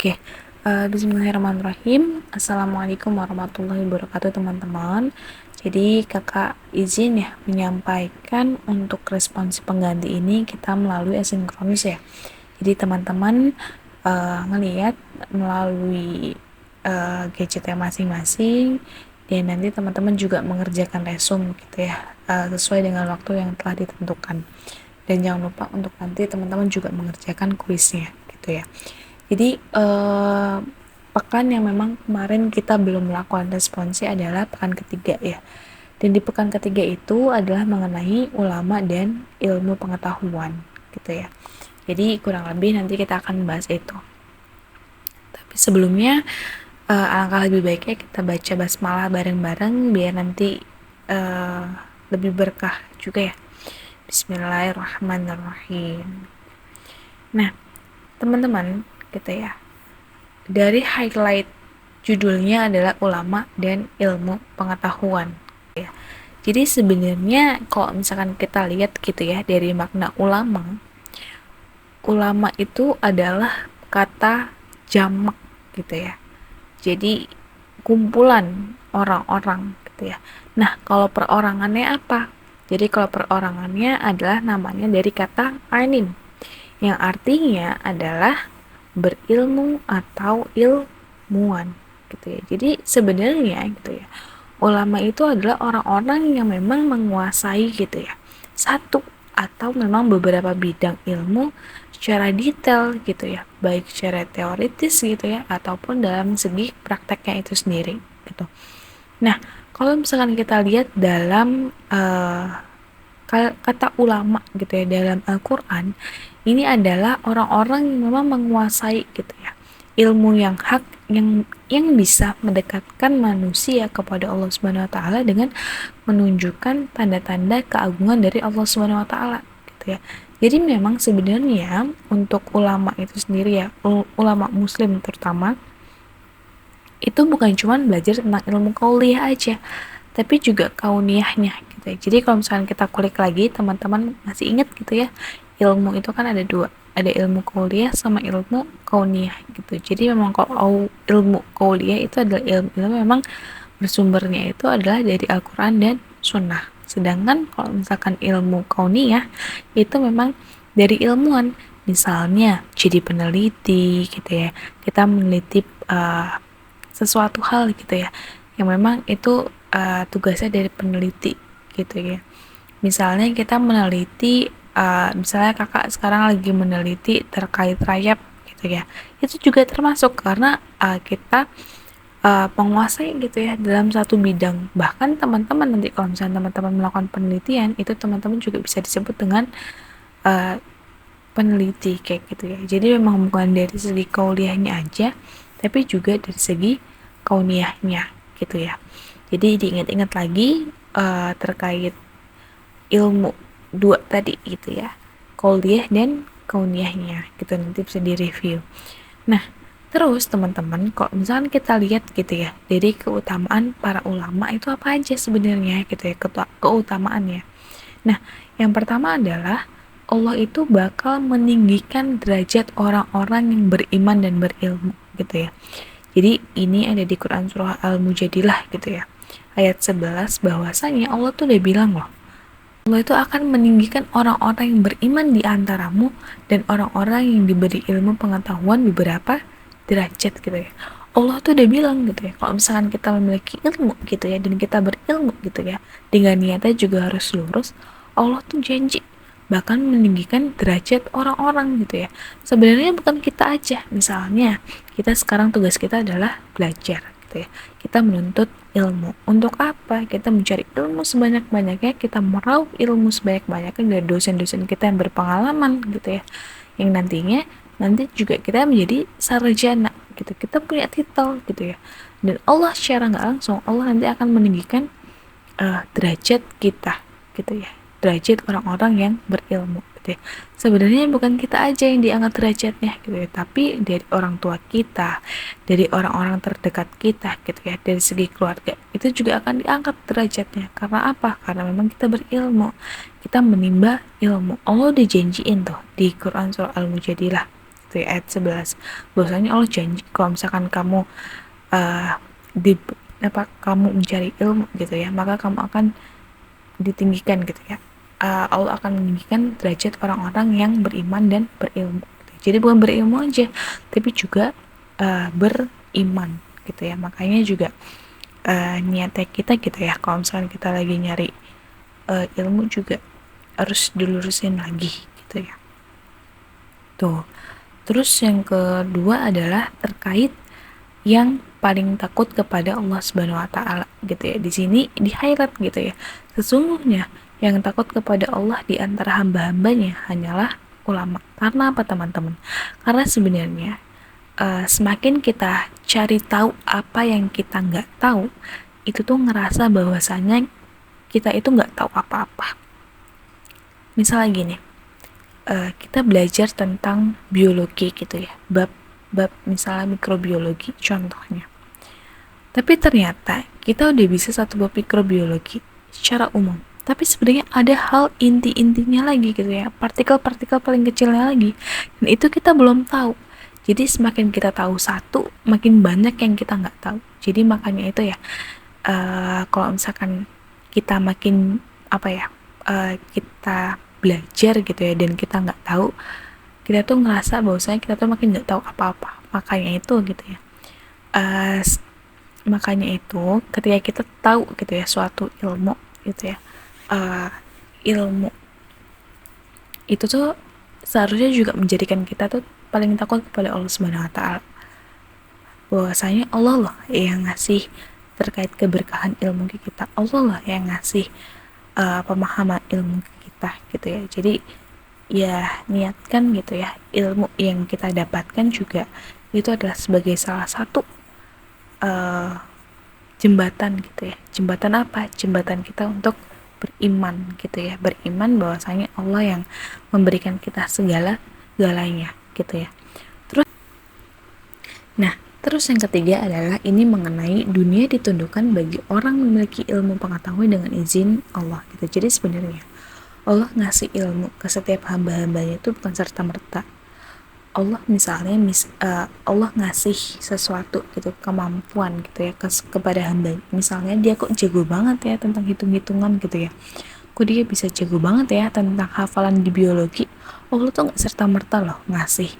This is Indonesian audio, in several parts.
Oke, bismillahirrahmanirrahim. Assalamualaikum warahmatullahi wabarakatuh teman-teman. Jadi kakak izin ya menyampaikan untuk responsi pengganti ini kita melalui asinkronus ya. Jadi teman-teman ngelihat melalui gadgetnya masing-masing dan nanti teman-teman juga mengerjakan resume gitu ya, sesuai dengan waktu yang telah ditentukan. Dan jangan lupa untuk nanti teman-teman juga mengerjakan kuisnya gitu ya. Jadi pekan yang memang kemarin kita belum melakukan responsi adalah pekan ketiga ya. Dan di pekan ketiga itu adalah mengenai ulama dan ilmu pengetahuan gitu ya. Jadi kurang lebih nanti kita akan bahas itu. Tapi sebelumnya alangkah lebih baiknya kita baca basmalah bareng-bareng biar nanti lebih berkah juga ya. Bismillahirrahmanirrahim. Nah, teman-teman gitu ya. Dari highlight judulnya adalah ulama dan ilmu pengetahuan ya. Jadi sebenarnya kalau misalkan kita lihat gitu ya dari makna ulama itu adalah kata jamak gitu ya. Jadi kumpulan orang-orang gitu ya. Nah, kalau perorangannya apa? Jadi kalau perorangannya adalah namanya dari kata alim yang artinya adalah berilmu atau ilmuwan gitu ya. Jadi sebenarnya gitu ya, ulama itu adalah orang-orang yang memang menguasai gitu ya satu atau memang beberapa bidang ilmu secara detail gitu ya, baik secara teoritis gitu ya ataupun dalam segi prakteknya itu sendiri gitu. Nah, kalau misalkan kita lihat dalam kata ulama gitu ya dalam Al-Quran, ini adalah orang-orang yang memang menguasai gitu ya ilmu yang hak yang bisa mendekatkan manusia kepada Allah Subhanahu wa taala dengan menunjukkan tanda-tanda keagungan dari Allah Subhanahu wa taala gitu ya. Jadi memang sebenarnya untuk ulama itu sendiri ya, ulama muslim terutama itu bukan cuma belajar tentang ilmu qauliyah aja, tapi juga kauniyahnya gitu ya. Jadi kalau misalnya kita kulik lagi, teman-teman masih ingat gitu ya, ilmu itu kan ada dua, ada ilmu qauliyah sama ilmu kauniyah gitu. Jadi memang kalau ilmu qauliyah itu adalah ilmu memang bersumbernya itu adalah dari Al-Quran dan Sunnah. Sedangkan kalau misalkan ilmu kauniyah itu memang dari ilmuwan, misalnya jadi peneliti gitu ya, kita meneliti sesuatu hal gitu ya yang memang itu tugasnya dari peneliti gitu ya. Misalnya kita meneliti misalnya kakak sekarang lagi meneliti terkait rayap gitu ya, itu juga termasuk karena kita penguasai gitu ya dalam satu bidang. Bahkan teman-teman nanti kalau misalnya teman-teman melakukan penelitian itu teman-teman juga bisa disebut dengan peneliti kayak gitu ya. Jadi memang bukan dari segi kuliahnya aja, tapi juga dari segi kauniyahnya gitu ya. Jadi diingat-ingat lagi terkait ilmu dua tadi gitu ya, kuliah dan kauniyahnya gitu, nanti bisa direview. Nah, terus teman-teman kalau misalnya kita lihat gitu ya dari keutamaan para ulama itu apa aja sebenarnya gitu ya, keutamaannya. Nah, yang pertama adalah Allah itu bakal meninggikan derajat orang-orang yang beriman dan berilmu gitu ya. Jadi ini ada di Quran surah Al-Mujadilah gitu ya. Ayat 11 bahwasanya Allah tuh udah bilang loh, Allah itu akan meninggikan orang-orang yang beriman di antaramu dan orang-orang yang diberi ilmu pengetahuan beberapa derajat gitu ya. Allah tuh udah bilang gitu ya, kalau misalkan kita memiliki ilmu gitu ya dan kita berilmu gitu ya, dengan niatnya juga harus lurus, Allah tuh janji bahkan meninggikan derajat orang-orang gitu ya. Sebenarnya bukan kita aja, misalnya kita sekarang tugas kita adalah belajar gitu ya, kita menuntut ilmu. Untuk apa? Kita mencari ilmu sebanyak-banyaknya, kita meraup ilmu sebanyak-banyaknya dari dosen-dosen kita yang berpengalaman gitu ya, yang nanti juga kita menjadi sarjana gitu, kita punya titel gitu ya. Dan Allah secara nggak langsung Allah nanti akan meninggikan derajat kita gitu ya, derajat orang-orang yang berilmu gitu ya. Sebenarnya bukan kita aja yang diangkat derajatnya gitu ya, tapi dari orang tua kita, dari orang-orang terdekat kita gitu ya, dari segi keluarga itu juga akan diangkat derajatnya. Karena apa? Karena memang kita berilmu, kita menimba ilmu. Allah udah janjiin tuh di Quran surah Al-Mujadilah gitu ya, ayat 11. Bahwasanya Allah janji kalau misalkan kamu uh, di kamu mencari ilmu gitu ya, maka kamu akan ditinggikan gitu ya. Allah akan meninggikan derajat orang-orang yang beriman dan berilmu gitu. Jadi bukan berilmu aja, tapi juga beriman gitu ya. Makanya juga niatnya kita gitu ya, kalau misalkan kita lagi nyari ilmu juga harus dilurusin lagi gitu ya. Tuh. Terus yang kedua adalah terkait yang paling takut kepada Allah Subhanahu wa taala gitu ya. Di sini di highlight gitu ya. Sesungguhnya yang takut kepada Allah di antara hamba-hambanya hanyalah ulama. Karena apa teman-teman? Karena sebenarnya semakin kita cari tahu apa yang kita nggak tahu, itu tuh ngerasa bahwasanya kita itu nggak tahu apa-apa. Misalnya gini, kita belajar tentang biologi gitu ya, bab misalnya mikrobiologi contohnya. Tapi ternyata kita udah bisa satu bab mikrobiologi secara umum. Tapi sebenarnya ada hal inti-intinya lagi gitu ya, partikel-partikel paling kecilnya lagi. Dan itu kita belum tahu. Jadi semakin kita tahu satu, makin banyak yang kita nggak tahu. Jadi makanya itu ya, kalau misalkan kita makin kita belajar gitu ya, dan kita nggak tahu, kita tuh ngerasa bahwasanya kita tuh makin nggak tahu apa-apa. Makanya itu gitu ya, makanya itu ketika kita tahu gitu ya suatu ilmu gitu ya, ilmu itu tuh seharusnya juga menjadikan kita tuh paling takut kepada Allah Subhanahu wa taala. Bahwasanya Allah loh yang ngasih terkait keberkahan ilmu ke kita. Allah lah yang ngasih pemahaman ilmu ke kita gitu ya. Jadi ya niatkan gitu ya, ilmu yang kita dapatkan juga itu adalah sebagai salah satu jembatan gitu ya. Jembatan apa? Jembatan kita untuk beriman gitu ya. Beriman bahwasanya Allah yang memberikan kita segala-galanya gitu ya. Terus yang ketiga adalah ini mengenai dunia ditundukkan bagi orang memiliki ilmu pengetahuan dengan izin Allah gitu. Jadi sebenarnya Allah ngasih ilmu ke setiap hamba-hambanya itu bukan serta-merta. Allah misalnya Allah ngasih sesuatu gitu, kemampuan gitu ya kepada hamba. Misalnya dia kok jago banget ya tentang hitung-hitungan gitu ya. Kok dia bisa jago banget ya tentang hafalan di biologi. Allah tuh nggak serta-merta loh ngasih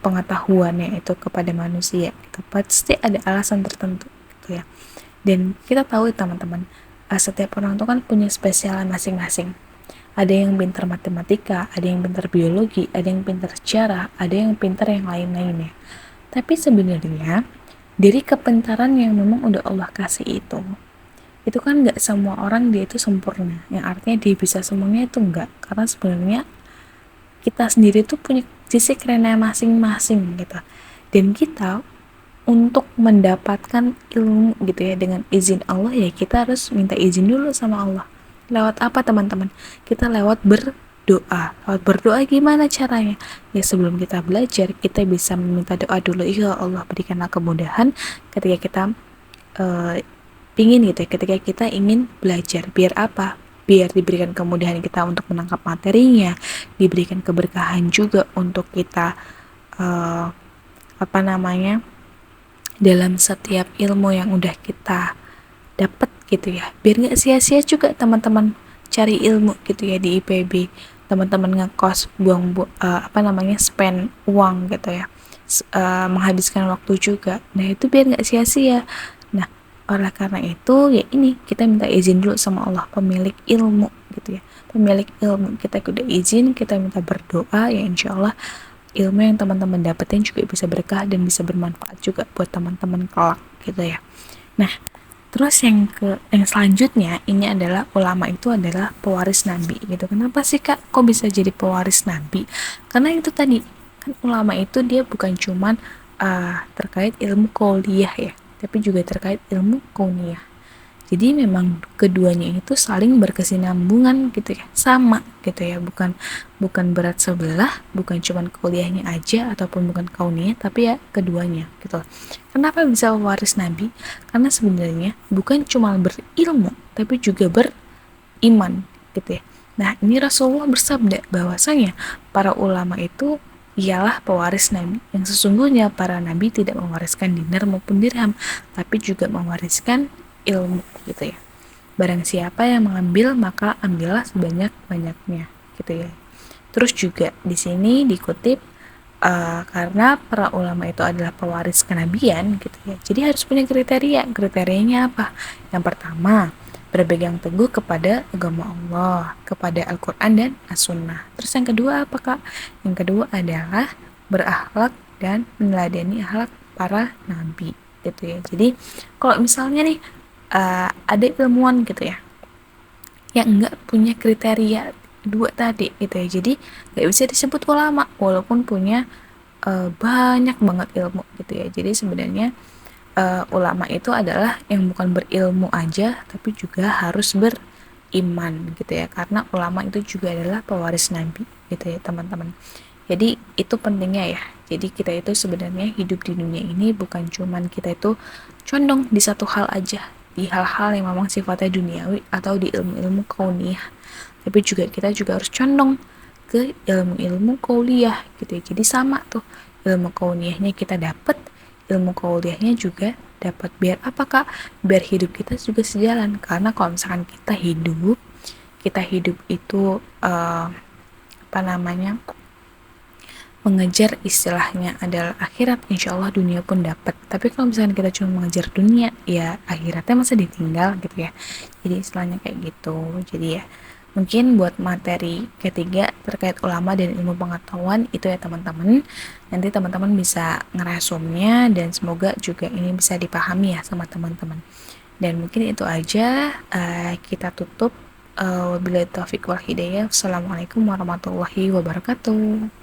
pengetahuannya itu kepada manusia gitu. Pasti ada alasan tertentu gitu ya. Dan kita tahu teman-teman, setiap orang itu kan punya spesial masing-masing. Ada yang pintar matematika, ada yang pintar biologi, ada yang pintar sejarah, ada yang pintar yang lain-lainnya. Tapi sebenarnya dari kepintaran yang memang udah Allah kasih itu kan nggak semua orang dia itu sempurna. Yang artinya dia bisa semuanya itu enggak, karena sebenarnya kita sendiri tuh punya sisi kerennya masing-masing gitu. Dan kita untuk mendapatkan ilmu gitu ya dengan izin Allah ya kita harus minta izin dulu sama Allah. Lewat apa teman-teman? Kita lewat berdoa. Lewat berdoa gimana caranya? Ya sebelum kita belajar kita bisa meminta doa dulu. Ya Allah berikanlah kemudahan ketika kita pingin gitu ya, ketika kita ingin belajar. Biar apa? Biar diberikan kemudahan kita untuk menangkap materinya, diberikan keberkahan juga untuk kita dalam setiap ilmu yang udah kita dapat gitu ya. Biar nggak sia-sia juga teman-teman cari ilmu gitu ya di IPB, teman-teman ngekos spend uang gitu ya, menghabiskan waktu juga. Nah itu biar nggak sia-sia. Nah oleh karena itu ya ini kita minta izin dulu sama Allah, pemilik ilmu gitu ya, pemilik ilmu. Kita udah izin, kita minta berdoa ya insya Allah ilmu yang teman-teman dapetin juga bisa berkah dan bisa bermanfaat juga buat teman-teman kelak gitu ya. Nah terus yang selanjutnya ini adalah ulama itu adalah pewaris nabi gitu. Kenapa sih kak kok bisa jadi pewaris nabi? Karena itu tadi kan ulama itu dia bukan cuman terkait ilmu qauliyah ya, tapi juga terkait ilmu kauniyah. Jadi memang keduanya itu saling berkesinambungan gitu ya, sama gitu ya, bukan berat sebelah, bukan cuman kuliahnya aja ataupun bukan kauniyah, tapi ya keduanya gitu. Kenapa bisa waris nabi? Karena sebenarnya bukan cuma berilmu, tapi juga beriman gitu ya. Nah ini Rasulullah bersabda bahwasanya para ulama itu ialah pewaris nabi. Yang sesungguhnya para nabi tidak mewariskan dinar maupun dirham, tapi juga mewariskan ilmu gitu ya. Barang siapa yang mengambil maka ambillah sebanyak-banyaknya gitu ya. Terus juga di sini dikutip karena para ulama itu adalah pewaris kenabian gitu ya. Jadi harus punya kriteria. Kriterianya apa? Yang pertama, berpegang teguh kepada agama Allah, kepada Al-Quran dan As-Sunnah. Terus yang kedua apa, Kak? Yang kedua adalah berakhlak dan meneladani akhlak para nabi gitu ya. Jadi kalau misalnya nih ada ilmuwan gitu ya yang enggak punya kriteria dua tadi gitu ya, jadi nggak bisa disebut ulama walaupun punya banyak banget ilmu gitu ya. Jadi sebenarnya ulama itu adalah yang bukan berilmu aja tapi juga harus beriman gitu ya, karena ulama itu juga adalah pewaris nabi gitu ya teman-teman. Jadi itu pentingnya ya. Jadi kita itu sebenarnya hidup di dunia ini bukan cuman kita itu condong di satu hal aja, di hal-hal yang memang sifatnya duniawi atau di ilmu-ilmu kauniyah, tapi juga kita juga harus condong ke ilmu-ilmu kauliyah gitu ya. Jadi sama tuh, ilmu kauniyahnya kita dapat, ilmu kauliyahnya juga dapat. Biar apa, Kak? Biar hidup kita juga sejalan. Karena kalau misalkan kita hidup itu apa namanya, mengejar istilahnya adalah akhirat, insya Allah dunia pun dapat. Tapi kalau misalnya kita cuma mengejar dunia, ya akhiratnya masa ditinggal gitu ya. Jadi istilahnya kayak gitu. Jadi ya mungkin buat materi ketiga terkait ulama dan ilmu pengetahuan itu ya teman-teman. Nanti teman-teman bisa ngerasumnya dan semoga juga ini bisa dipahami ya sama teman-teman. Dan mungkin itu aja, kita tutup. Wabillahi taufiq wal hidayah. Assalamualaikum warahmatullahi wabarakatuh.